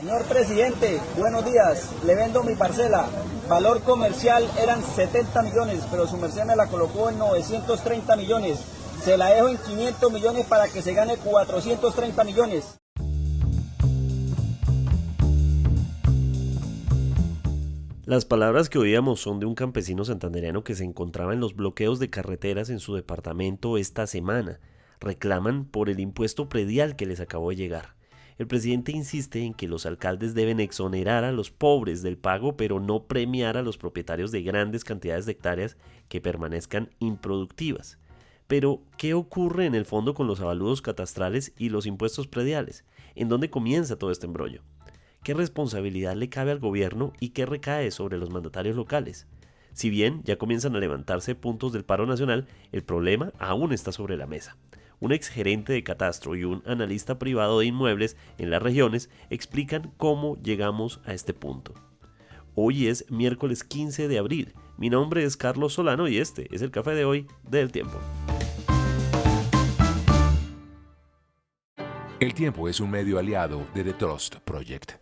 Señor presidente, buenos días. Le vendo mi parcela. Valor comercial eran 70 millones, pero su merced me la colocó en 930 millones. Se la dejo en 500 millones para que se gane 430 millones. Las palabras que oíamos son de un campesino santandereano que se encontraba en los bloqueos de carreteras en su departamento esta semana. Reclaman por el impuesto predial que les acabó de llegar. El presidente insiste en que los alcaldes deben exonerar a los pobres del pago, pero no premiar a los propietarios de grandes cantidades de hectáreas que permanezcan improductivas. Pero, ¿qué ocurre en el fondo con los avalúos catastrales y los impuestos prediales? ¿En dónde comienza todo este embrollo? ¿Qué responsabilidad le cabe al gobierno y qué recae sobre los mandatarios locales? Si bien ya comienzan a levantarse puntos del paro nacional, el problema aún está sobre la mesa. Un exgerente de catastro y un analista privado de inmuebles en las regiones explican cómo llegamos a este punto. Hoy es miércoles 15 de abril. Mi nombre es Carlos Solano y este es el café de hoy de El Tiempo. El Tiempo es un medio aliado de The Trust Project.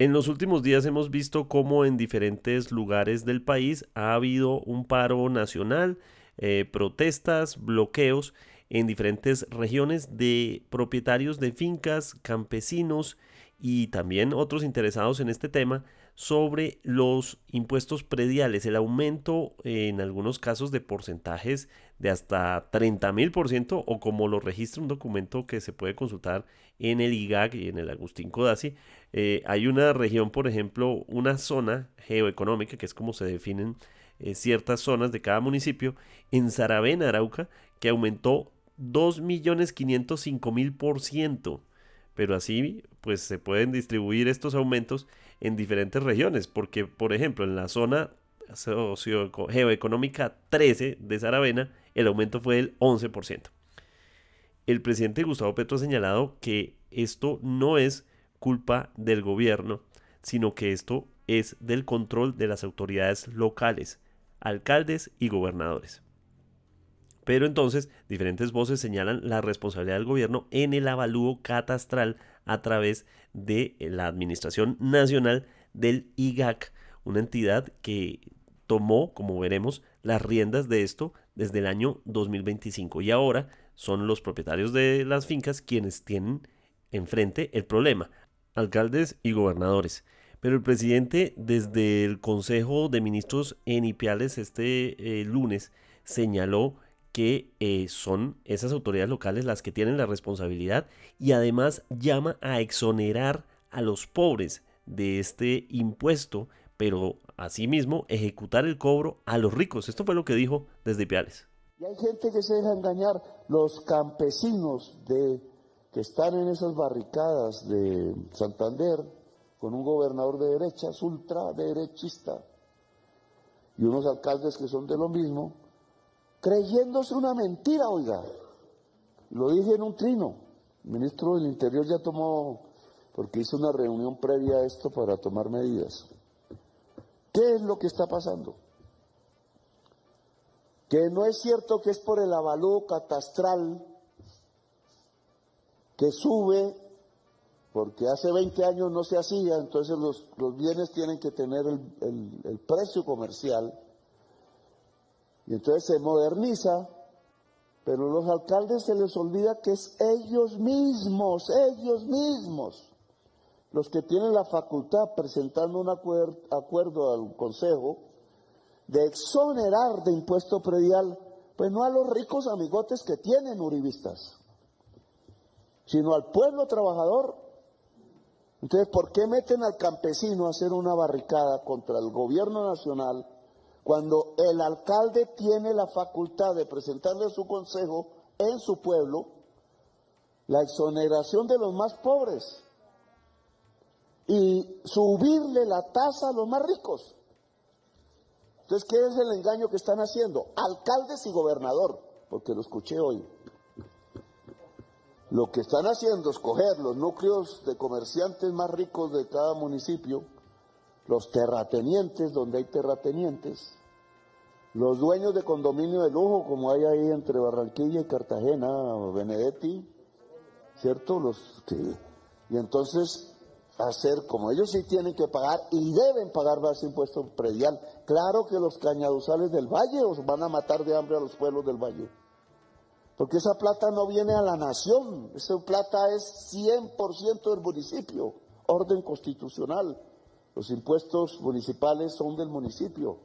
En los últimos días hemos visto cómo en diferentes lugares del país ha habido un paro nacional, protestas, bloqueos en diferentes regiones de propietarios de fincas, campesinos y también otros interesados en este tema sobre los impuestos prediales, el aumento en algunos casos de porcentajes de hasta 30.000% o como lo registra un documento que se puede consultar en el IGAC y en el Agustín Codazzi. Hay una región, por ejemplo, una zona geoeconómica, que es como se definen ciertas zonas de cada municipio, en Saravena, Arauca, que aumentó 2.505.000%. Pero así, pues se pueden distribuir estos aumentos en diferentes regiones, porque, por ejemplo, en la zona geoeconómica 13 de Saravena, el aumento fue del 11%. El presidente Gustavo Petro ha señalado que esto no es culpa del gobierno, sino que esto es del control de las autoridades locales, alcaldes y gobernadores. Pero entonces, diferentes voces señalan la responsabilidad del gobierno en el avalúo catastral a través de la Administración Nacional del IGAC, una entidad que tomó, como veremos, las riendas de esto desde el año 2025 y ahora son los propietarios de las fincas quienes tienen enfrente el problema, alcaldes y gobernadores. Pero el presidente desde el Consejo de Ministros en Ipiales este lunes señaló que son esas autoridades locales las que tienen la responsabilidad y además llama a exonerar a los pobres de este impuesto, pero asimismo ejecutar el cobro a los ricos. Esto fue lo que dijo desde Ipiales. Y hay gente que se deja engañar, los campesinos que están en esas barricadas de Santander con un gobernador de derechas, ultraderechista, y unos alcaldes que son de lo mismo, creyéndose una mentira, oiga. Lo dije en un trino. El ministro del Interior ya tomó, porque hizo una reunión previa a esto para tomar medidas. ¿Qué es lo que está pasando? Que no es cierto que es por el avalúo catastral que sube, porque hace 20 años no se hacía, entonces los bienes tienen que tener el precio comercial, y entonces se moderniza, pero a los alcaldes se les olvida que es ellos mismos, los que tienen la facultad, presentando un acuerdo al Consejo, de exonerar de impuesto predial, pues no a los ricos amigotes que tienen uribistas, sino al pueblo trabajador. Entonces, ¿por qué meten al campesino a hacer una barricada contra el gobierno nacional cuando el alcalde tiene la facultad de presentarle a su consejo en su pueblo la exoneración de los más pobres y subirle la tasa a los más ricos? Entonces, ¿qué es el engaño que están haciendo? Alcaldes y gobernador, porque lo escuché hoy. Lo que están haciendo es coger los núcleos de comerciantes más ricos de cada municipio, los terratenientes, donde hay terratenientes, Los dueños de condominio de lujo, como hay ahí entre Barranquilla y Cartagena, Benedetti, ¿cierto? Y entonces hacer, como ellos sí tienen que pagar y deben pagar más impuesto predial. Claro que los cañaduzales del valle os van a matar de hambre a los pueblos del valle. Porque esa plata no viene a la nación, esa plata es 100% del municipio, orden constitucional. Los impuestos municipales son del municipio.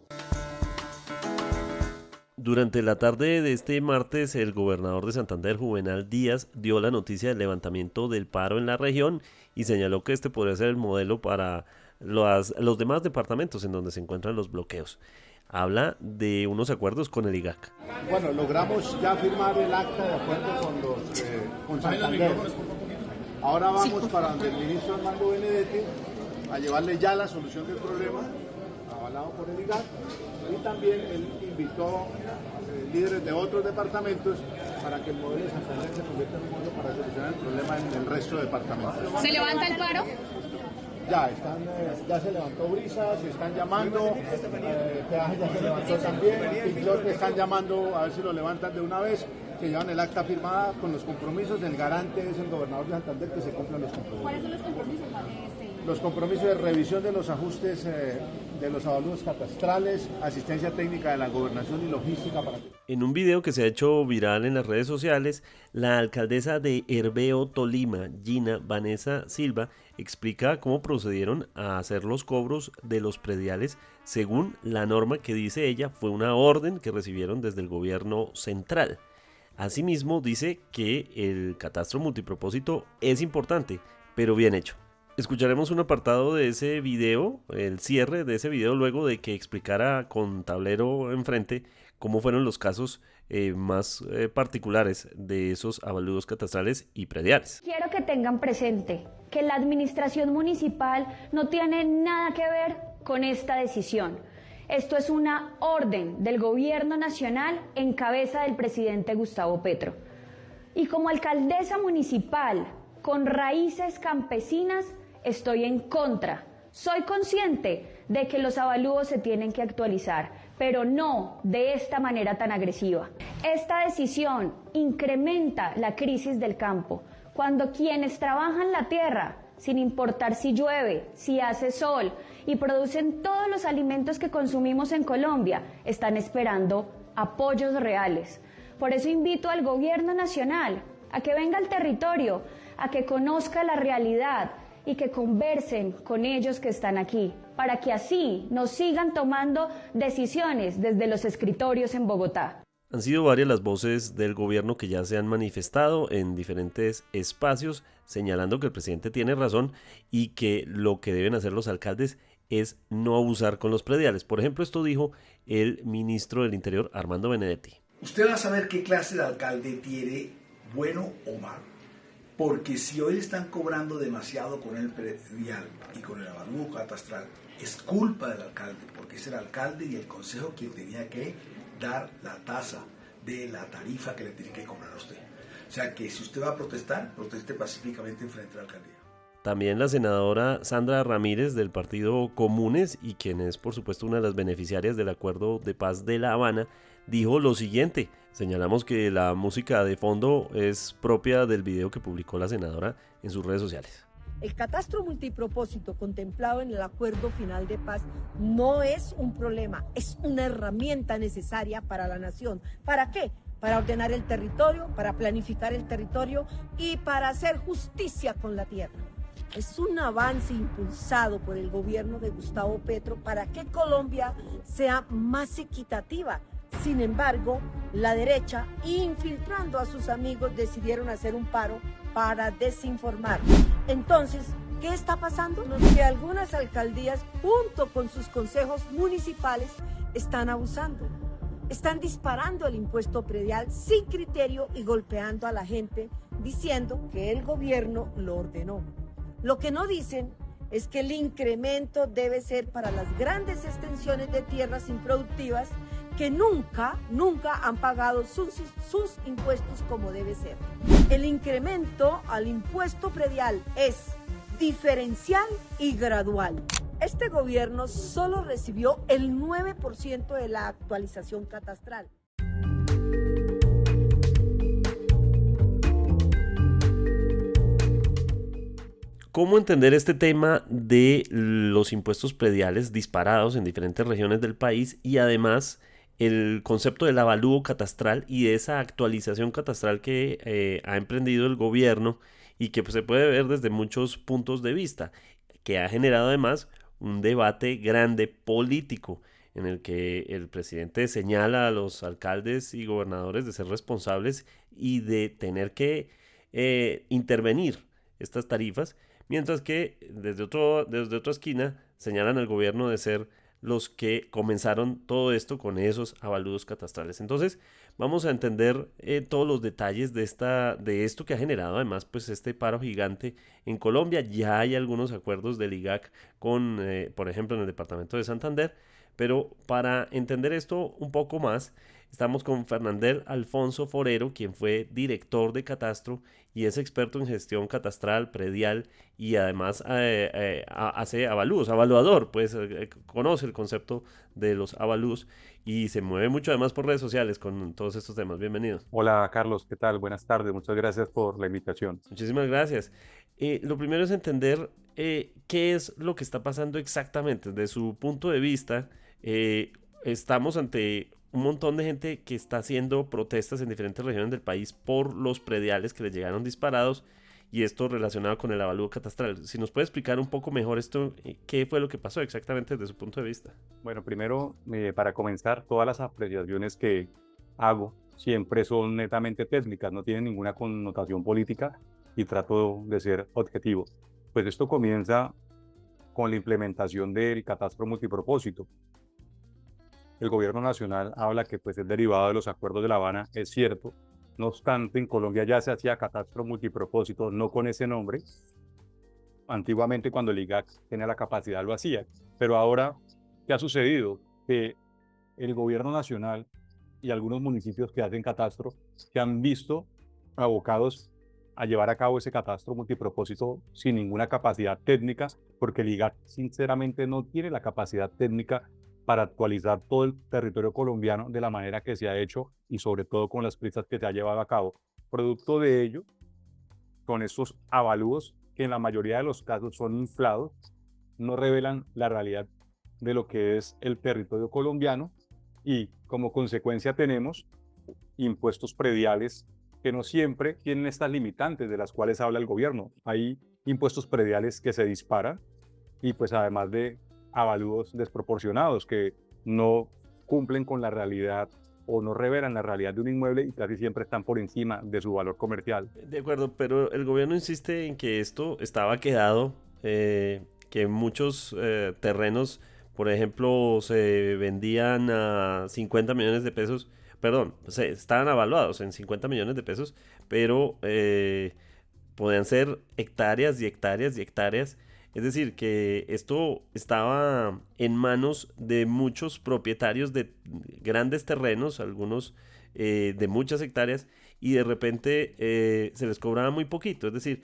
Durante la tarde de este martes, el gobernador de Santander, Juvenal Díaz, dio la noticia del levantamiento del paro en la región y señaló que este podría ser el modelo para los demás departamentos en donde se encuentran los bloqueos. Habla de unos acuerdos con el IGAC. Bueno, logramos ya firmar el acta de acuerdo con Santander. Ahora vamos para donde el ministro Armando Benedetti a llevarle ya la solución del problema, avalado por el IGAC, y también él invitó líderes de otros departamentos para que el modelo de Santander se convierta en un modelo para solucionar el problema en el resto de departamentos. ¿Se levanta el paro? Ya se levantó Brisa, se están llamando, Peaje ya se levantó también, Pintor están llamando a ver si lo levantan de una vez, que llevan el acta firmada con los compromisos, el garante es el gobernador de Santander que se cumplan los compromisos. ¿Cuáles son los compromisos? Los compromisos de revisión de los ajustes de los avalúos catastrales, asistencia técnica de la gobernación y logística para... En un video que se ha hecho viral en las redes sociales, la alcaldesa de Herveo, Tolima, Gina Vanessa Silva, explica cómo procedieron a hacer los cobros de los prediales según la norma que dice ella fue una orden que recibieron desde el gobierno central. Asimismo, dice que el catastro multipropósito es importante, pero bien hecho. Escucharemos un apartado de ese video, el cierre de ese video, luego de que explicara con tablero enfrente cómo fueron los casos más particulares de esos avalúos catastrales y prediales. Quiero que tengan presente que la administración municipal no tiene nada que ver con esta decisión. Esto es una orden del gobierno nacional en cabeza del presidente Gustavo Petro. Y como alcaldesa municipal con raíces campesinas, estoy en contra. Soy consciente de que los avalúos se tienen que actualizar, pero no de esta manera tan agresiva. Esta decisión incrementa la crisis del campo, cuando quienes trabajan la tierra, sin importar si llueve, si hace sol, y producen todos los alimentos que consumimos en Colombia, están esperando apoyos reales. Por eso invito al gobierno nacional a que venga al territorio, a que conozca la realidad, y que conversen con ellos que están aquí, para que así nos sigan tomando decisiones desde los escritorios en Bogotá. Han sido varias las voces del gobierno que ya se han manifestado en diferentes espacios, señalando que el presidente tiene razón y que lo que deben hacer los alcaldes es no abusar con los prediales. Por ejemplo, esto dijo el ministro del Interior, Armando Benedetti. Usted va a saber qué clase de alcalde tiene, bueno o malo. Porque si hoy le están cobrando demasiado con el predial y con el avalúo catastral, es culpa del alcalde, porque es el alcalde y el consejo quien tenía que dar la tasa de la tarifa que le tiene que cobrar a usted. O sea que si usted va a protestar, proteste pacíficamente enfrente de la alcaldía. También la senadora Sandra Ramírez del partido Comunes, y quien es por supuesto una de las beneficiarias del Acuerdo de Paz de La Habana, dijo lo siguiente. Señalamos que la música de fondo es propia del video que publicó la senadora en sus redes sociales. El catastro multipropósito contemplado en el Acuerdo Final de Paz no es un problema, es una herramienta necesaria para la nación. ¿Para qué? Para ordenar el territorio, para planificar el territorio y para hacer justicia con la tierra. Es un avance impulsado por el gobierno de Gustavo Petro para que Colombia sea más equitativa. Sin embargo, la derecha, infiltrando a sus amigos, decidieron hacer un paro para desinformar. Entonces, ¿qué está pasando? Que algunas alcaldías, junto con sus consejos municipales, están abusando. Están disparando el impuesto predial sin criterio y golpeando a la gente, diciendo que el gobierno lo ordenó. Lo que no dicen es que el incremento debe ser para las grandes extensiones de tierras improductivas que nunca han pagado sus impuestos como debe ser. El incremento al impuesto predial es diferencial y gradual. Este gobierno solo recibió el 9% de la actualización catastral. ¿Cómo entender este tema de los impuestos prediales disparados en diferentes regiones del país y además el concepto del avalúo catastral y de esa actualización catastral que ha emprendido el gobierno y que pues, se puede ver desde muchos puntos de vista, que ha generado además un debate grande político en el que el presidente señala a los alcaldes y gobernadores de ser responsables y de tener que intervenir estas tarifas, mientras que desde otra esquina señalan al gobierno de ser los que comenzaron todo esto con esos avalúos catastrales. Entonces vamos a entender todos los detalles de esto que ha generado además pues este paro gigante en Colombia. Ya hay algunos acuerdos del IGAC con, por ejemplo, en el departamento de Santander, pero para entender esto un poco más, estamos con Fernandel Alfonso Forero, quien fue director de Catastro y es experto en gestión catastral, predial y además hace avalúos, evaluador, pues conoce el concepto de los avalúos y se mueve mucho además por redes sociales con todos estos temas. Bienvenido. Hola Carlos, ¿qué tal? Buenas tardes, muchas gracias por la invitación. Muchísimas gracias. Lo primero es entender qué es lo que está pasando exactamente. Desde su punto de vista, estamos ante un montón de gente que está haciendo protestas en diferentes regiones del país por los prediales que les llegaron disparados y esto relacionado con el avalúo catastral. Si nos puede explicar un poco mejor esto, ¿qué fue lo que pasó exactamente desde su punto de vista? Bueno, primero, para comenzar, todas las apreciaciones que hago siempre son netamente técnicas, no tienen ninguna connotación política y trato de ser objetivo. Pues esto comienza con la implementación del catastro multipropósito. El gobierno nacional habla que pues es derivado de los acuerdos de La Habana, es cierto. No obstante, en Colombia ya se hacía catastro multipropósito, no con ese nombre. Antiguamente cuando el IGAC tenía la capacidad lo hacía, pero ahora, ¿qué ha sucedido? Que el gobierno nacional y algunos municipios que hacen catastro se han visto abocados a llevar a cabo ese catastro multipropósito sin ninguna capacidad técnica, porque el IGAC sinceramente no tiene la capacidad técnica para actualizar todo el territorio colombiano de la manera que se ha hecho y sobre todo con las prisas que se ha llevado a cabo. Producto de ello, con estos avalúos que en la mayoría de los casos son inflados, no revelan la realidad de lo que es el territorio colombiano y como consecuencia tenemos impuestos prediales que no siempre tienen estas limitantes de las cuales habla el gobierno. Hay impuestos prediales que se disparan y pues además de avalúos desproporcionados que no cumplen con la realidad o no revelan la realidad de un inmueble y casi siempre están por encima de su valor comercial. De acuerdo, pero el gobierno insiste en que esto estaba quedado, que muchos terrenos, por ejemplo, se vendían a 50 millones de pesos, perdón, estaban avaluados en 50 millones de pesos, pero podían ser hectáreas y hectáreas y hectáreas. Es decir, que esto estaba en manos de muchos propietarios de grandes terrenos, algunos de muchas hectáreas, y de repente se les cobraba muy poquito. Es decir,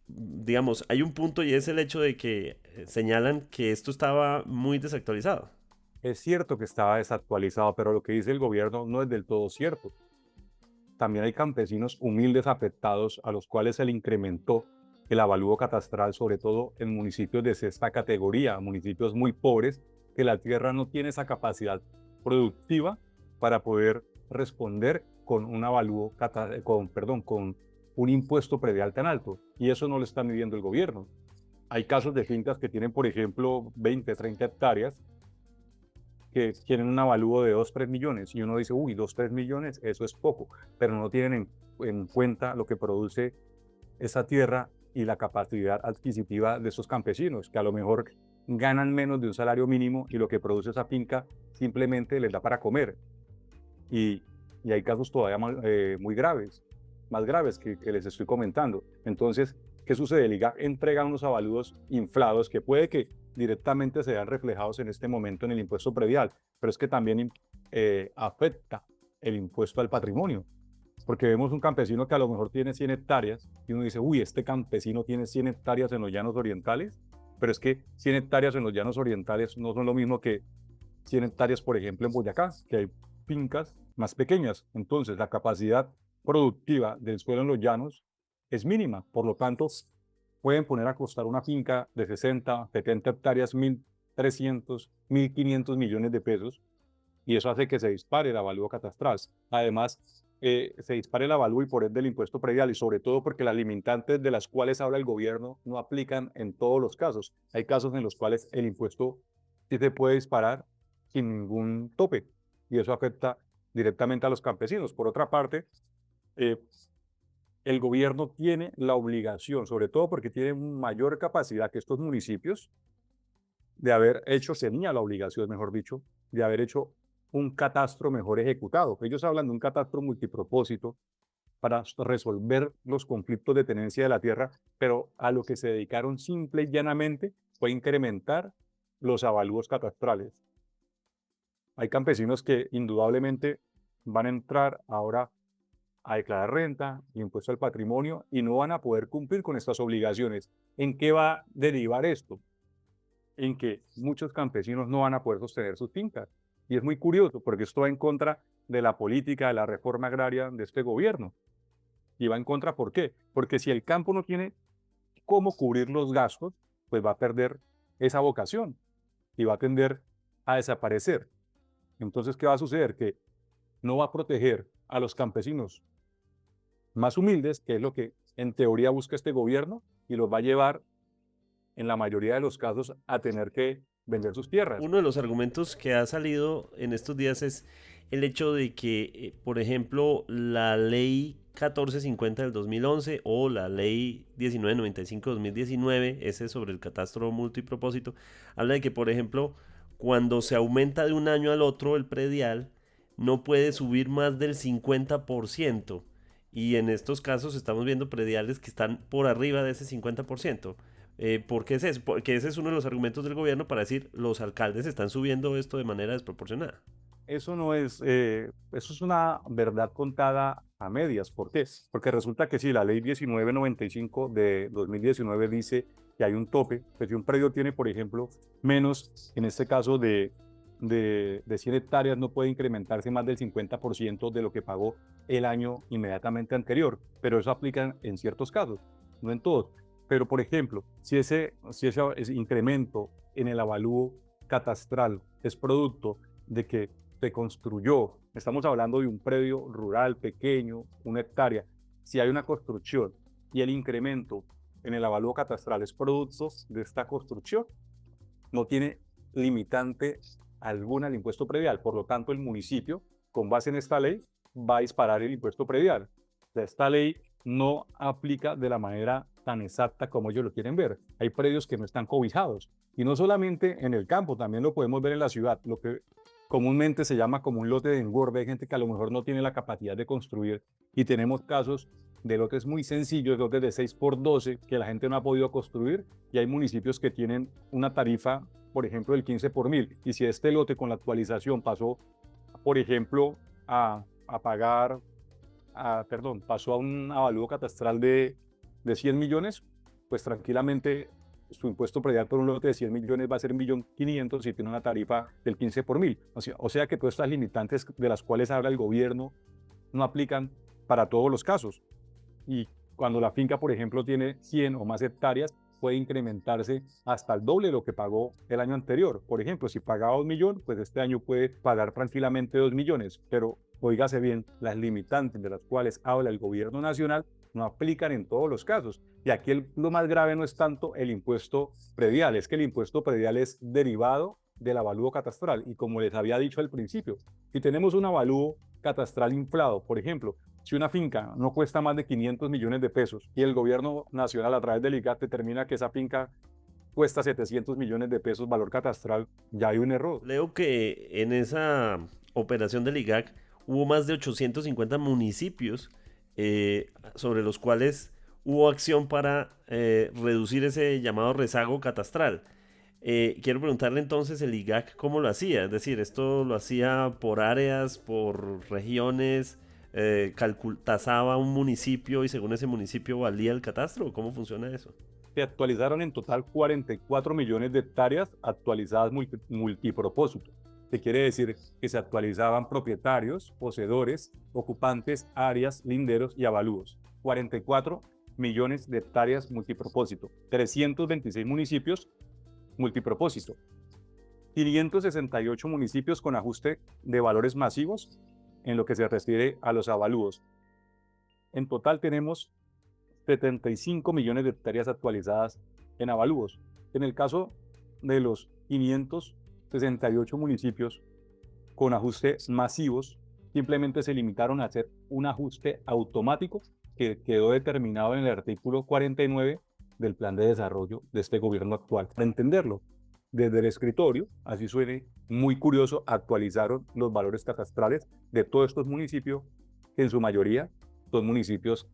digamos, hay un punto y es el hecho de que señalan que esto estaba muy desactualizado. Es cierto que estaba desactualizado, pero lo que dice el gobierno no es del todo cierto. También hay campesinos humildes afectados a los cuales se le incrementó el avalúo catastral, sobre todo en municipios de sexta categoría, municipios muy pobres, que la tierra no tiene esa capacidad productiva para poder responder con un avalúo, con un impuesto predial tan alto, y eso no lo está midiendo el gobierno. Hay casos de fincas que tienen, por ejemplo, 20, 30 hectáreas, que tienen un avalúo de 2, 3 millones, y uno dice, uy, 2, 3 millones, eso es poco, pero no tienen en cuenta lo que produce esa tierra y la capacidad adquisitiva de esos campesinos, que a lo mejor ganan menos de un salario mínimo y lo que produce esa finca simplemente les da para comer. Y hay casos todavía muy graves, más graves que les estoy comentando. Entonces, ¿qué sucede? El IGAC entrega unos avalúos inflados que puede que directamente se vean reflejados en este momento en el impuesto predial, pero es que también afecta el impuesto al patrimonio. Porque vemos un campesino que a lo mejor tiene 100 hectáreas y uno dice, uy, este campesino tiene 100 hectáreas en los llanos orientales, pero es que 100 hectáreas en los llanos orientales no son lo mismo que 100 hectáreas, por ejemplo, en Boyacá, que hay fincas más pequeñas. Entonces, la capacidad productiva del suelo en los llanos es mínima. Por lo tanto, pueden poner a costar una finca de 60, 70 hectáreas, 1.300, 1.500 millones de pesos, y eso hace que se dispare el avalúo catastral. Además, se dispare el avalúo y por ende el impuesto predial, y sobre todo porque las limitantes de las cuales habla el gobierno no aplican en todos los casos. Hay casos en los cuales el impuesto sí se puede disparar sin ningún tope, y eso afecta directamente a los campesinos. Por otra parte, el gobierno tiene la obligación, sobre todo porque tiene mayor capacidad que estos municipios, de haber hecho, tenía la obligación, mejor dicho, de haber hecho un catastro mejor ejecutado. Ellos hablan de un catastro multipropósito para resolver los conflictos de tenencia de la tierra, pero a lo que se dedicaron simple y llanamente fue incrementar los avalúos catastrales. Hay campesinos que indudablemente van a entrar ahora a declarar renta, impuesto al patrimonio, y no van a poder cumplir con estas obligaciones. ¿En qué va a derivar esto? En que muchos campesinos no van a poder sostener sus fincas. Y es muy curioso porque esto va en contra de la política, de la reforma agraria de este gobierno. Y va en contra, ¿por qué? Porque si el campo no tiene cómo cubrir los gastos, pues va a perder esa vocación y va a tender a desaparecer. Entonces, ¿qué va a suceder? Que no va a proteger a los campesinos más humildes, que es lo que en teoría busca este gobierno, y los va a llevar, en la mayoría de los casos, a tener que vender sus tierras. Uno de los argumentos que ha salido en estos días es el hecho de que, por ejemplo, la ley 1450 del 2011 o la ley 1995-2019, ese sobre el catastro multipropósito, habla de que, por ejemplo, cuando se aumenta de un año al otro el predial, no puede subir más del 50%. Y en estos casos estamos viendo prediales que están por arriba de ese 50%. ¿Por qué es eso? Porque ese es uno de los argumentos del gobierno para decir los alcaldes están subiendo esto de manera desproporcionada. Eso no es, eso es una verdad contada a medias. ¿Por qué? Porque resulta que si la ley 1995 de 2019 dice que hay un tope, pues si un predio tiene, por ejemplo, menos, en este caso de 100 hectáreas, no puede incrementarse más del 50% de lo que pagó el año inmediatamente anterior, pero eso aplica en ciertos casos, no en todos. Pero, por ejemplo, si ese incremento en el avalúo catastral es producto de que se construyó, estamos hablando de un predio rural pequeño, 1 hectárea, si hay una construcción y el incremento en el avalúo catastral es producto de esta construcción, no tiene limitante alguna el impuesto predial. Por lo tanto, el municipio, con base en esta ley, va a disparar el impuesto predial. O sea, esta ley no aplica de la manera tan exacta como ellos lo quieren ver. Hay predios que no están cobijados. Y no solamente en el campo, también lo podemos ver en la ciudad. Lo que comúnmente se llama como un lote de engorde. Hay gente que a lo mejor no tiene la capacidad de construir. Y tenemos casos de lotes muy sencillos, lotes de 6x12, que la gente no ha podido construir. Y hay municipios que tienen una tarifa, por ejemplo, del 15 por 1000. Y si este lote con la actualización pasó, por ejemplo, pasó a un avalúo catastral de 100 millones, pues tranquilamente su impuesto predial por un lote de 100 millones va a ser 1.500.000 si tiene una tarifa del 15 por 1000. O sea que todas estas limitantes de las cuales habla el gobierno no aplican para todos los casos. Y cuando la finca, por ejemplo, tiene 100 o más hectáreas, puede incrementarse hasta el doble de lo que pagó el año anterior. Por ejemplo, si pagaba 2 millones, pues este año puede pagar tranquilamente 2 millones. Pero óigase bien, las limitantes de las cuales habla el gobierno nacional no aplican en todos los casos. Y aquí lo más grave no es tanto el impuesto predial, es que el impuesto predial es derivado del avalúo catastral. Y como les había dicho al principio, si tenemos un avalúo catastral inflado, por ejemplo, si una finca no cuesta más de 500 millones de pesos y el gobierno nacional a través del IGAC determina que esa finca cuesta 700 millones de pesos valor catastral, ya hay un error. Leo que en esa operación del IGAC hubo más de 850 municipios sobre los cuales hubo acción para reducir ese llamado rezago catastral. Quiero preguntarle entonces el IGAC cómo lo hacía, es decir, esto lo hacía por áreas, por regiones, tasaba un municipio y según ese municipio valía el catastro? ¿Cómo funciona eso? Se actualizaron en total 44 millones de hectáreas actualizadas multipropósito. Que quiere decir que se actualizaban propietarios, poseedores, ocupantes, áreas, linderos y avalúos. 44 millones de hectáreas multipropósito. 326 municipios multipropósito. 568 municipios con ajuste de valores masivos en lo que se refiere a los avalúos. En total tenemos 75 millones de hectáreas actualizadas en avalúos. En el caso de los 568 municipios con ajustes masivos, simplemente se limitaron a hacer un ajuste automático que quedó determinado en el artículo 49 del plan de desarrollo de este gobierno actual. Para entenderlo, desde el escritorio, así suene muy curioso, actualizaron los valores catastrales de todos estos municipios, que en su mayoría son municipios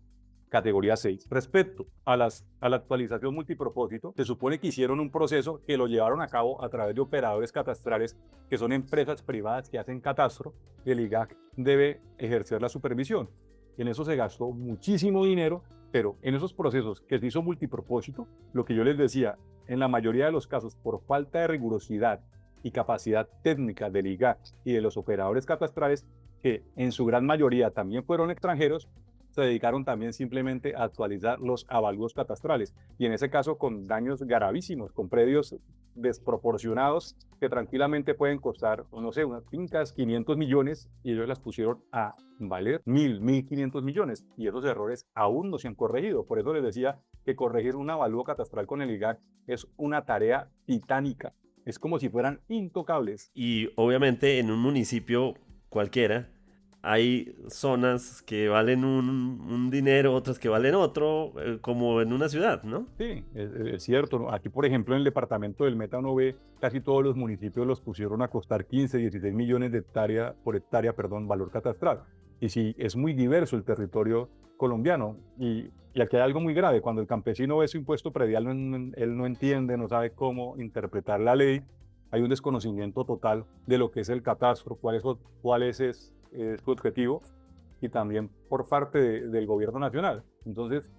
categoría 6. Respecto a la actualización multipropósito, se supone que hicieron un proceso que lo llevaron a cabo a través de operadores catastrales, que son empresas privadas que hacen catastro, y el IGAC debe ejercer la supervisión. En eso se gastó muchísimo dinero, pero en esos procesos que se hizo multipropósito, lo que yo les decía, en la mayoría de los casos, por falta de rigurosidad y capacidad técnica del IGAC y de los operadores catastrales, que en su gran mayoría también fueron extranjeros, se dedicaron también simplemente a actualizar los avalúos catastrales, y en ese caso con daños gravísimos, con predios desproporcionados que tranquilamente pueden costar, no sé, unas fincas 500 millones, y ellos las pusieron a valer 1.500 millones, y esos errores aún no se han corregido. Por eso les decía que corregir un avalúo catastral con el IGAC es una tarea titánica, es como si fueran intocables. Y obviamente en un municipio cualquiera hay zonas que valen un dinero, otras que valen otro, como en una ciudad, ¿no? Sí, es cierto. Aquí, por ejemplo, en el departamento del Meta uno ve casi todos los municipios los pusieron a costar 15, 16 millones de valor catastral. Y sí, es muy diverso el territorio colombiano. Y aquí hay algo muy grave. Cuando el campesino ve su impuesto predial, él no entiende, no sabe cómo interpretar la ley. Hay un desconocimiento total de lo que es el catastro, cuál es su objetivo, y también por parte del gobierno nacional. Entonces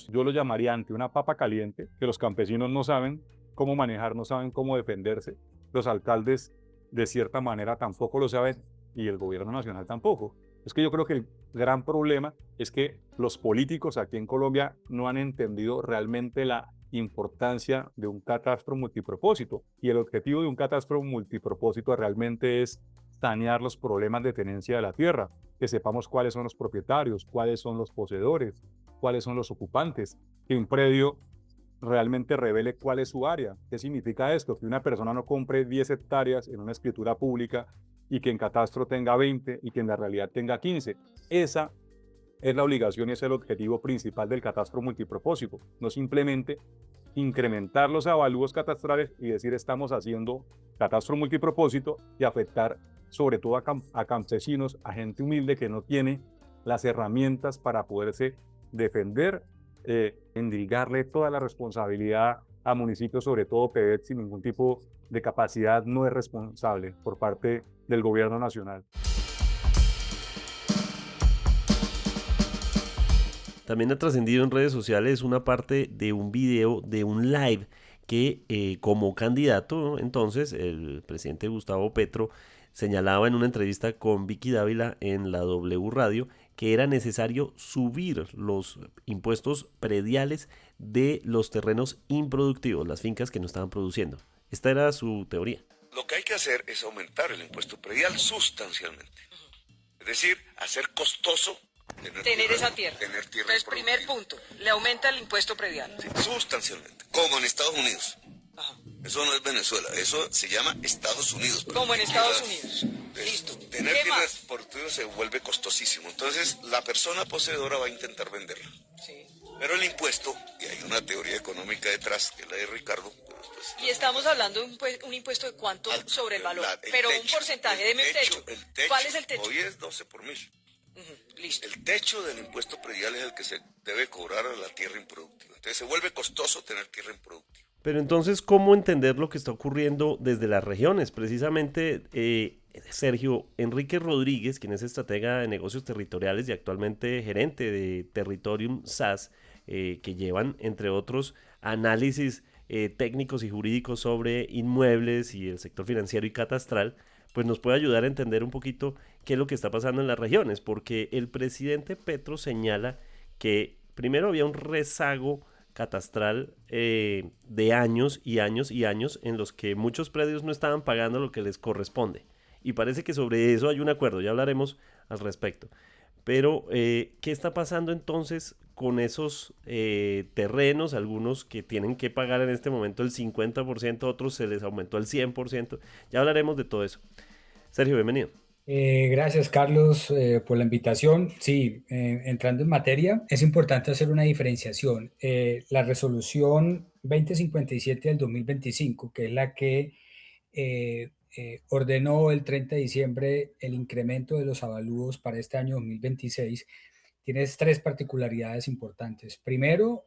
yo lo llamaría ante una papa caliente, que los campesinos no saben cómo manejar, no saben cómo defenderse, los alcaldes de cierta manera tampoco lo saben, y el gobierno nacional tampoco. Es que yo creo que el gran problema es que los políticos aquí en Colombia no han entendido realmente la importancia de un catastro multipropósito, y el objetivo de un catastro multipropósito realmente es sanear los problemas de tenencia de la tierra, que sepamos cuáles son los propietarios, cuáles son los poseedores, cuáles son los ocupantes, que un predio realmente revele cuál es su área. ¿Qué significa esto? Que una persona no compre 10 hectáreas en una escritura pública y que en catastro tenga 20 y que en la realidad tenga 15. Esa es la obligación y es el objetivo principal del catastro multipropósito, no simplemente incrementar los avalúos catastrales y decir estamos haciendo catastro multipropósito y afectar sobre todo a campesinos, a gente humilde que no tiene las herramientas para poderse defender, endilgarle toda la responsabilidad a municipios, sobre todo PEDET, sin ningún tipo de capacidad, no es responsable por parte del gobierno nacional. También ha trascendido en redes sociales una parte de un video, de un live, que como candidato, entonces, el presidente Gustavo Petro señalaba en una entrevista con Vicky Dávila en la W Radio que era necesario subir los impuestos prediales de los terrenos improductivos, las fincas que no estaban produciendo. Esta era su teoría. Lo que hay que hacer es aumentar el impuesto predial sustancialmente. Es decir, hacer costoso tener esa tierra. Tener tierra. Entonces, primer punto, le aumenta el impuesto predial. Sí, sustancialmente, como en Estados Unidos. Ajá. Eso no es Venezuela, eso se llama Estados Unidos. Como en Estados Unidos. Listo. Tener tierra exportativa se vuelve costosísimo. Entonces, la persona poseedora va a intentar venderla. Sí. Pero el impuesto, y hay una teoría económica detrás, que es la de Ricardo. Pues, y estamos hablando de un impuesto de cuánto sobre el valor. Pero techo, un porcentaje, deme un techo. ¿Cuál es el techo? Hoy es 12 por 1000. Listo. El techo del impuesto predial es el que se debe cobrar a la tierra improductiva. Entonces se vuelve costoso tener tierra improductiva. Pero entonces, ¿cómo entender lo que está ocurriendo desde las regiones? Precisamente, Sergio Enrique Rodríguez, quien es estratega de negocios territoriales y actualmente gerente de Territorium SAS, que llevan, entre otros, análisis técnicos y jurídicos sobre inmuebles y el sector financiero y catastral, pues nos puede ayudar a entender un poquito qué es lo que está pasando en las regiones, porque el presidente Petro señala que primero había un rezago catastral de años y años y años en los que muchos predios no estaban pagando lo que les corresponde. Y parece que sobre eso hay un acuerdo, ya hablaremos al respecto. Pero, ¿qué está pasando entonces con esos terrenos? Algunos que tienen que pagar en este momento el 50%, otros se les aumentó el 100%. Ya hablaremos de todo eso. Sergio, bienvenido. Gracias, Carlos, por la invitación. Sí, entrando en materia, es importante hacer una diferenciación. La resolución 2057 del 2025, que es la que ordenó el 30 de diciembre el incremento de los avalúos para este año 2026, tiene tres particularidades importantes. Primero,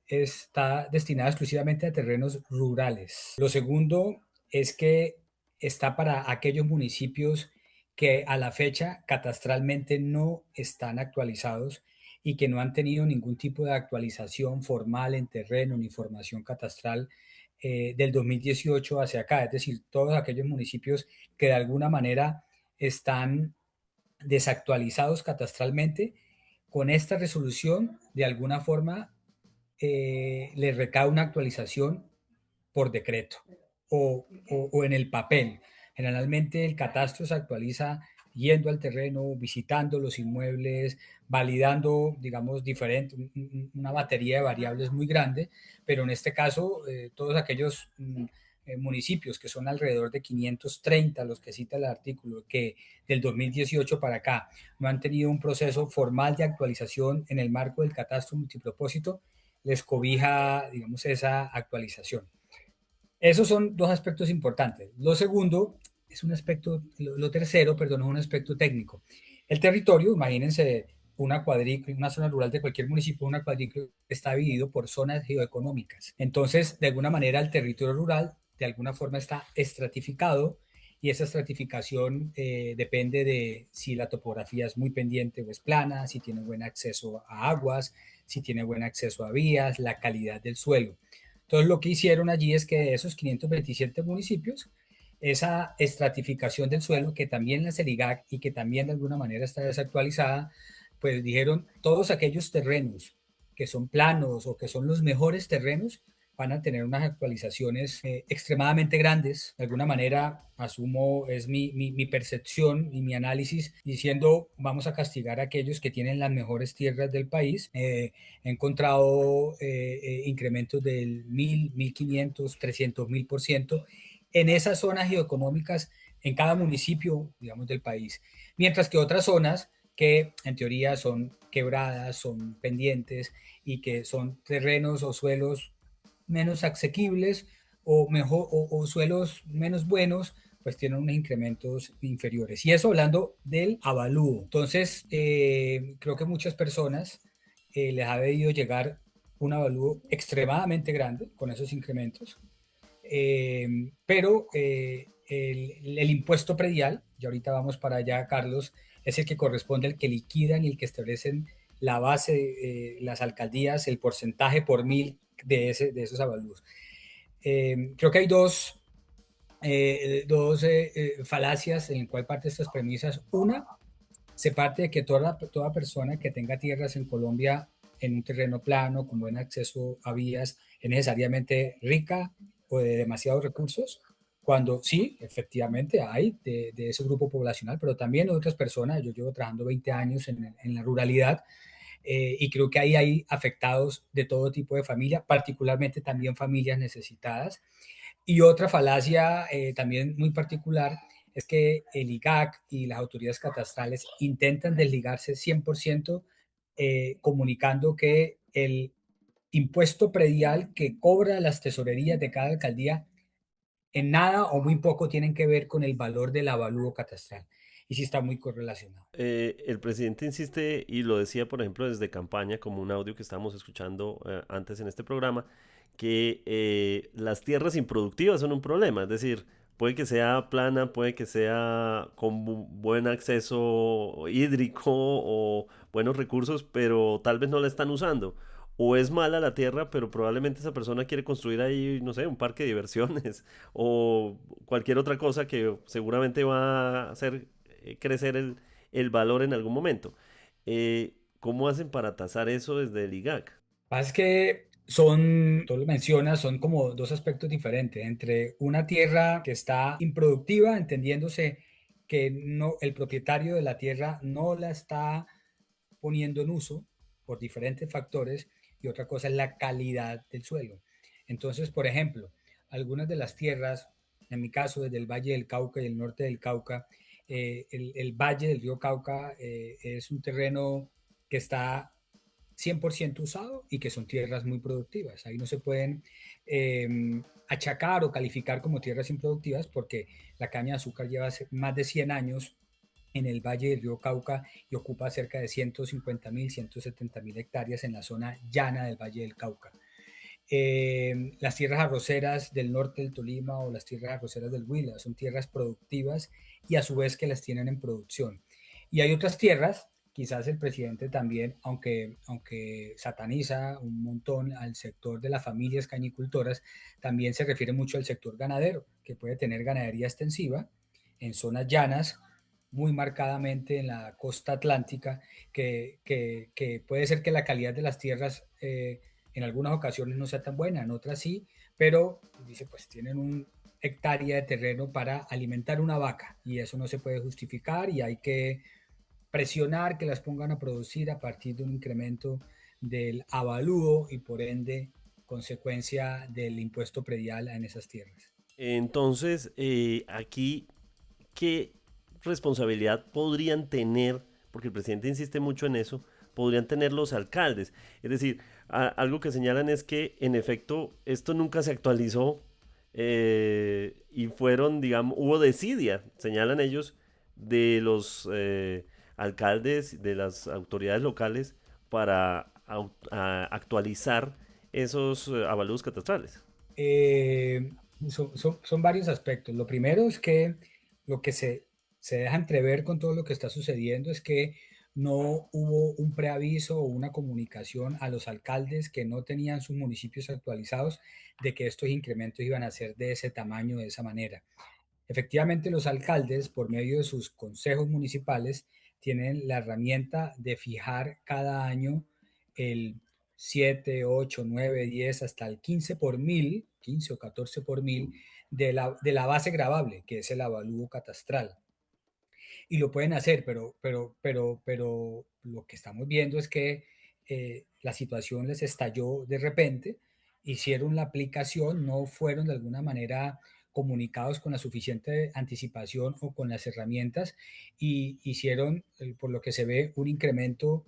está destinada exclusivamente a terrenos rurales. Lo segundo es que está para aquellos municipios que a la fecha catastralmente no están actualizados y que no han tenido ningún tipo de actualización formal en terreno ni formación catastral del 2018 hacia acá, es decir, todos aquellos municipios que de alguna manera están desactualizados catastralmente. Con esta resolución, de alguna forma, les recae una actualización por decreto o en el papel. Generalmente el catastro se actualiza yendo al terreno, visitando los inmuebles, validando, digamos, una batería de variables muy grande, pero en este caso todos aquellos municipios, que son alrededor de 530 los que cita el artículo, que del 2018 para acá no han tenido un proceso formal de actualización en el marco del catastro multipropósito, les cobija, digamos, esa actualización. Esos son dos aspectos importantes. Lo segundo es un aspecto, lo tercero, perdón, es un aspecto técnico. El territorio, imagínense una zona rural de cualquier municipio, una cuadrícula está dividido por zonas geoeconómicas. Entonces, de alguna manera, el territorio rural, de alguna forma, está estratificado y esa estratificación depende de si la topografía es muy pendiente o es plana, si tiene buen acceso a aguas, si tiene buen acceso a vías, la calidad del suelo. Entonces, lo que hicieron allí es que de esos 527 municipios, esa estratificación del suelo, que también la CELIGAC y que también de alguna manera está desactualizada, pues dijeron, todos aquellos terrenos que son planos o que son los mejores terrenos van a tener unas actualizaciones extremadamente grandes. De alguna manera, asumo, es mi percepción y mi análisis, diciendo, vamos a castigar a aquellos que tienen las mejores tierras del país. He encontrado incrementos del 1.000, 1.500, 300.000% en esas zonas geoeconómicas en cada municipio, digamos, del país. Mientras que otras zonas que en teoría son quebradas, son pendientes y que son terrenos o suelos menos asequibles o mejor o suelos menos buenos, pues tienen unos incrementos inferiores. Y eso hablando del avalúo. Entonces, creo que muchas personas les ha debido llegar un avalúo extremadamente grande con esos incrementos. Pero el impuesto predial, y ahorita vamos para allá, Carlos, es el que corresponde al que liquidan y el que establecen la base, las alcaldías, el porcentaje por mil de esos avalúos. Creo que hay dos falacias en cual parte de estas premisas. Una, se parte de que toda persona que tenga tierras en Colombia en un terreno plano, con buen acceso a vías, es necesariamente rica o de demasiados recursos, cuando sí, efectivamente hay de ese grupo poblacional, pero también otras personas. Yo llevo trabajando 20 años en la ruralidad y creo que ahí hay afectados de todo tipo de familia, particularmente también familias necesitadas. Y otra falacia también muy particular es que el IGAC y las autoridades catastrales intentan desligarse 100%, comunicando que el impuesto predial que cobra las tesorerías de cada alcaldía en nada o muy poco tienen que ver con el valor del avalúo catastral. y sí está muy correlacionado. El presidente insiste, y lo decía, por ejemplo, desde campaña, como un audio que estábamos escuchando antes en este programa, que las tierras improductivas son un problema. Es decir, puede que sea plana, puede que sea con buen acceso hídrico o buenos recursos, pero tal vez no la están usando. O es mala la tierra, pero probablemente esa persona quiere construir ahí, no sé, un parque de diversiones o cualquier otra cosa que seguramente va a hacer crecer el valor en algún momento. ¿Cómo hacen para tasar eso desde el IGAC? Pasa es que son, tú lo mencionas, son como dos aspectos diferentes, entre una tierra que está improductiva, entendiéndose que no, el propietario de la tierra no la está poniendo en uso por diferentes factores, y otra cosa es la calidad del suelo. Entonces, por ejemplo, algunas de las tierras, en mi caso, desde el Valle del Cauca y el norte del Cauca, el valle del río Cauca es un terreno que está 100% usado y que son tierras muy productivas. Ahí no se pueden achacar o calificar como tierras improductivas porque la caña de azúcar lleva más de 100 años en el Valle del Río Cauca y ocupa cerca de 150.000, 170.000 hectáreas en la zona llana del Valle del Cauca. Las tierras arroceras del norte del Tolima o las tierras arroceras del Huila son tierras productivas y a su vez que las tienen en producción. Y hay otras tierras, quizás el presidente también, aunque sataniza un montón al sector de las familias cañicultoras, también se refiere mucho al sector ganadero, que puede tener ganadería extensiva en zonas llanas, muy marcadamente en la costa atlántica, que puede ser que la calidad de las tierras en algunas ocasiones no sea tan buena, en otras sí, pero dice, pues tienen un hectárea de terreno para alimentar una vaca y eso no se puede justificar y hay que presionar que las pongan a producir a partir de un incremento del avalúo y por ende consecuencia del impuesto predial en esas tierras. Entonces, aquí, ¿qué responsabilidad podrían tener, porque el presidente insiste mucho en eso, podrían tener los alcaldes? Es decir, algo que señalan es que en efecto esto nunca se actualizó y fueron, digamos, hubo desidia, señalan ellos, de los alcaldes, de las autoridades locales para actualizar esos avalúos catastrales. Son varios aspectos. Lo primero es que lo que se deja entrever con todo lo que está sucediendo es que no hubo un preaviso o una comunicación a los alcaldes que no tenían sus municipios actualizados de que estos incrementos iban a ser de ese tamaño, de esa manera. Efectivamente, los alcaldes, por medio de sus consejos municipales, tienen la herramienta de fijar cada año el 7, 8, 9, 10, hasta el 15 por mil, 15 o 14 por mil de la base gravable, que es el avalúo catastral. Y lo pueden hacer, pero lo que estamos viendo es que la situación les estalló de repente, hicieron la aplicación, no fueron de alguna manera comunicados con la suficiente anticipación o con las herramientas y hicieron, por lo que se ve, un incremento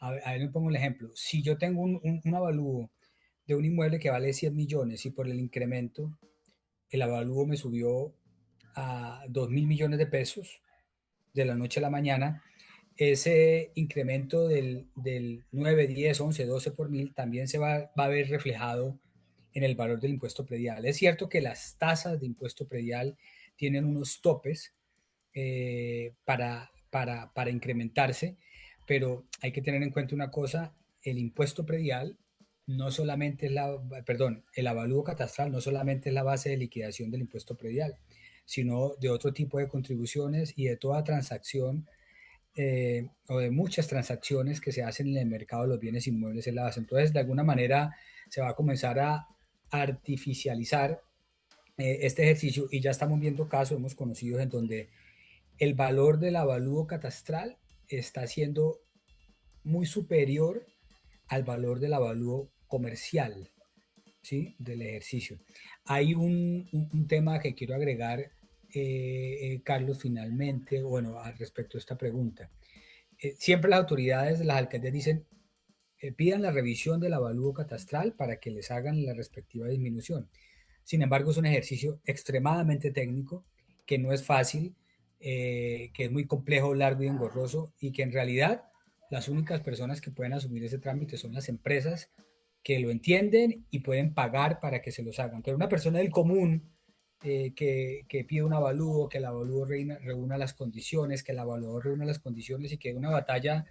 a ver, me pongo el ejemplo. Si yo tengo un avalúo de un inmueble que vale 100 millones y por el incremento el avalúo me subió a 2.000 millones de pesos de la noche a la mañana, ese incremento del 9, 10, 11, 12 por mil también se va a ver reflejado en el valor del impuesto predial. Es cierto que las tasas de impuesto predial tienen unos topes para incrementarse, pero hay que tener en cuenta una cosa, el impuesto predial no solamente es el avalúo catastral no solamente es la base de liquidación del impuesto predial, sino de otro tipo de contribuciones y de toda transacción o de muchas transacciones que se hacen en el mercado de los bienes inmuebles en la base. Entonces, de alguna manera se va a comenzar a artificializar este ejercicio y ya estamos viendo casos, hemos conocido en donde el valor del avalúo catastral está siendo muy superior al valor del avalúo comercial, ¿sí? Del ejercicio. Hay un tema que quiero agregar, Carlos, finalmente, bueno, respecto a esta pregunta. Siempre las autoridades de las alcaldías dicen, pidan la revisión del avalúo catastral para que les hagan la respectiva disminución. Sin embargo, es un ejercicio extremadamente técnico, que no es fácil, que es muy complejo, largo y engorroso, y que en realidad las únicas personas que pueden asumir ese trámite son las empresas que lo entienden y pueden pagar para que se los hagan. Pero una persona del común que pide un avalúo, que el avalúo reúna las condiciones, que el evaluador reúna las condiciones y que una batalla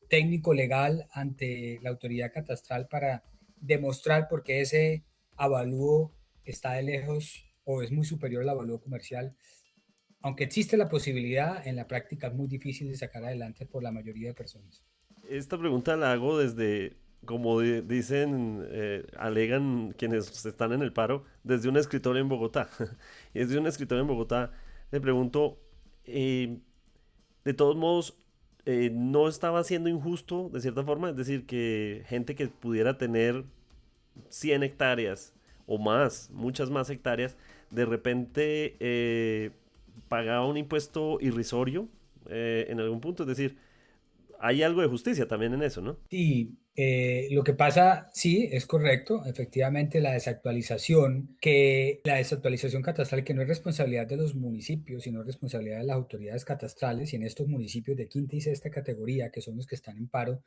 técnico-legal ante la autoridad catastral para demostrar por qué ese avalúo está de lejos o es muy superior al avalúo comercial. Aunque existe la posibilidad, en la práctica es muy difícil de sacar adelante por la mayoría de personas. Esta pregunta la hago desde, como dicen, alegan quienes están en el paro, desde un escritorio en Bogotá. Y desde un escritorio en Bogotá le pregunto, de todos modos, ¿no estaba siendo injusto de cierta forma? Es decir, que gente que pudiera tener 100 hectáreas o más, muchas más hectáreas, de repente pagaba un impuesto irrisorio en algún punto. Es decir, hay algo de justicia también en eso, ¿no? Sí, lo que pasa, sí, es correcto. Efectivamente, la desactualización catastral, que no es responsabilidad de los municipios, sino responsabilidad de las autoridades catastrales, y en estos municipios de quinta y sexta categoría, que son los que están en paro,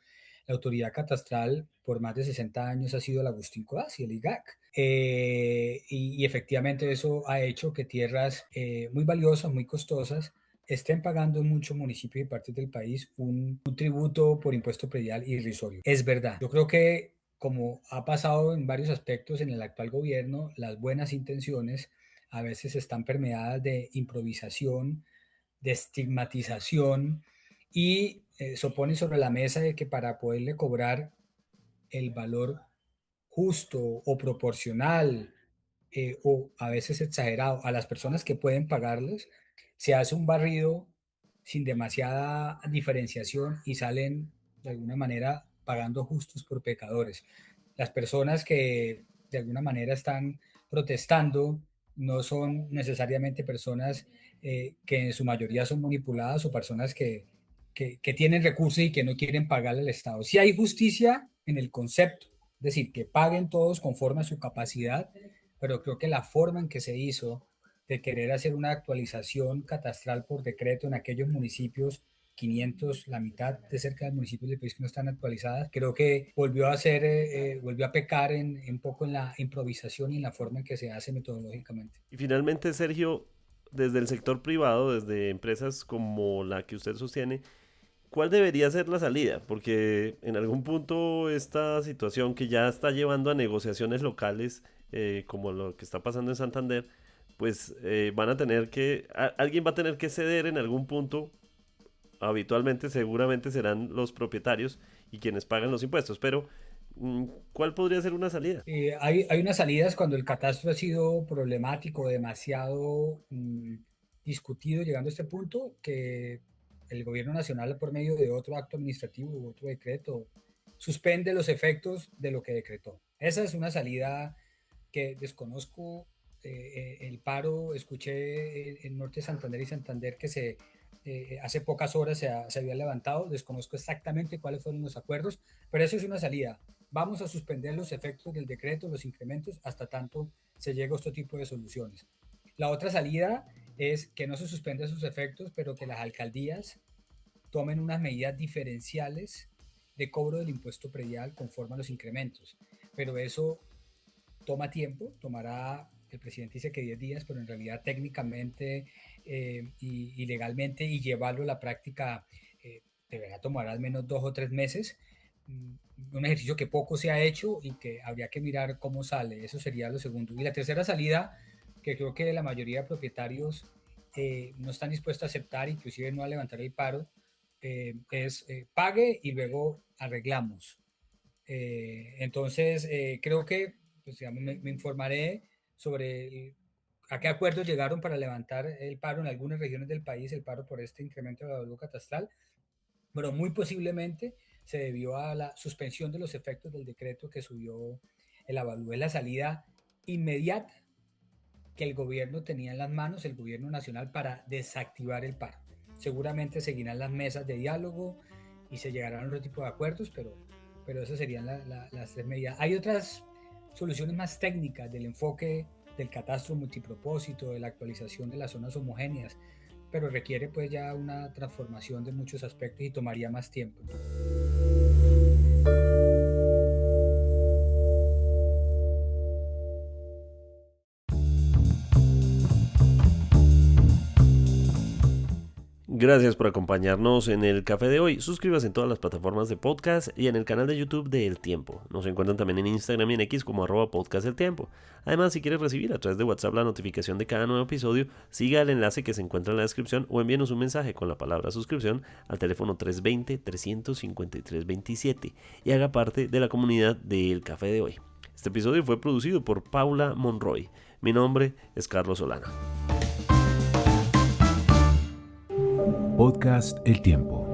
la autoridad catastral por más de 60 años ha sido el Agustín Codazzi, el IGAC. Y efectivamente eso ha hecho que tierras muy valiosas, muy costosas, estén pagando en muchos municipios y partes del país un tributo por impuesto predial irrisorio. Es verdad. Yo creo que, como ha pasado en varios aspectos en el actual gobierno, las buenas intenciones a veces están permeadas de improvisación, de estigmatización, y se pone sobre la mesa de que para poderle cobrar el valor justo o proporcional o a veces exagerado a las personas que pueden pagarles, se hace un barrido sin demasiada diferenciación y salen de alguna manera pagando justos por pecadores. Las personas que de alguna manera están protestando no son necesariamente personas que en su mayoría son manipuladas o personas que tienen recursos y que no quieren pagarle al Estado. Si hay justicia en el concepto, es decir, que paguen todos conforme a su capacidad, pero creo que la forma en que se hizo de querer hacer una actualización catastral por decreto en aquellos municipios, 500, la mitad de cerca de municipios del país que no están actualizadas, creo que volvió a pecar un poco en la improvisación y en la forma en que se hace metodológicamente. Y finalmente, Sergio, desde el sector privado, desde empresas como la que usted sostiene, ¿cuál debería ser la salida? Porque en algún punto esta situación que ya está llevando a negociaciones locales, como lo que está pasando en Santander, pues van a tener que, alguien va a tener que ceder en algún punto. Habitualmente seguramente serán los propietarios y quienes pagan los impuestos, pero ¿cuál podría ser una salida? Hay unas salidas cuando el catastro ha sido problemático, demasiado discutido, llegando a este punto, que el gobierno nacional, por medio de otro acto administrativo u otro decreto, suspende los efectos de lo que decretó. Esa es una salida que desconozco. El paro, escuché en Norte de Santander y Santander que hace pocas horas se había levantado. Desconozco exactamente cuáles fueron los acuerdos, pero eso es una salida. Vamos a suspender los efectos del decreto, los incrementos, hasta tanto se llegue a este tipo de soluciones. La otra salida es que no se suspenda sus efectos, pero que las alcaldías tomen unas medidas diferenciales de cobro del impuesto predial conforme a los incrementos. Pero eso toma tiempo, el presidente dice que 10 días, pero en realidad técnicamente y legalmente, y llevarlo a la práctica deberá tomar al menos 2 o 3 meses. Un ejercicio que poco se ha hecho y que habría que mirar cómo sale. Eso sería lo segundo. Y la tercera salida, que creo que la mayoría de propietarios no están dispuestos a aceptar, inclusive no a levantar el paro, es pague y luego arreglamos. Entonces, creo que pues, digamos, me informaré sobre a qué acuerdos llegaron para levantar el paro en algunas regiones del país, el paro por este incremento de avalúo catastral, pero muy posiblemente se debió a la suspensión de los efectos del decreto que subió el avalúo. Es la salida inmediata que el gobierno tenía en las manos, el gobierno nacional, para desactivar el paro. Seguramente seguirán las mesas de diálogo y se llegarán a otro tipo de acuerdos, pero esas serían las 3 medidas. Hay otras soluciones más técnicas del enfoque del catastro multipropósito, de la actualización de las zonas homogéneas, pero requiere pues ya una transformación de muchos aspectos y tomaría más tiempo. Gracias por acompañarnos en el café de hoy. Suscríbase en todas las plataformas de podcast y en el canal de YouTube de El Tiempo. Nos encuentran también en Instagram y en X como @podcasteltiempo. Además, si quieres recibir a través de WhatsApp la notificación de cada nuevo episodio, siga el enlace que se encuentra en la descripción o envíenos un mensaje con la palabra suscripción al teléfono 320-353-27 y haga parte de la comunidad del café de hoy. Este episodio fue producido por Paula Monroy. Mi nombre es Carlos Solana. Podcast El Tiempo.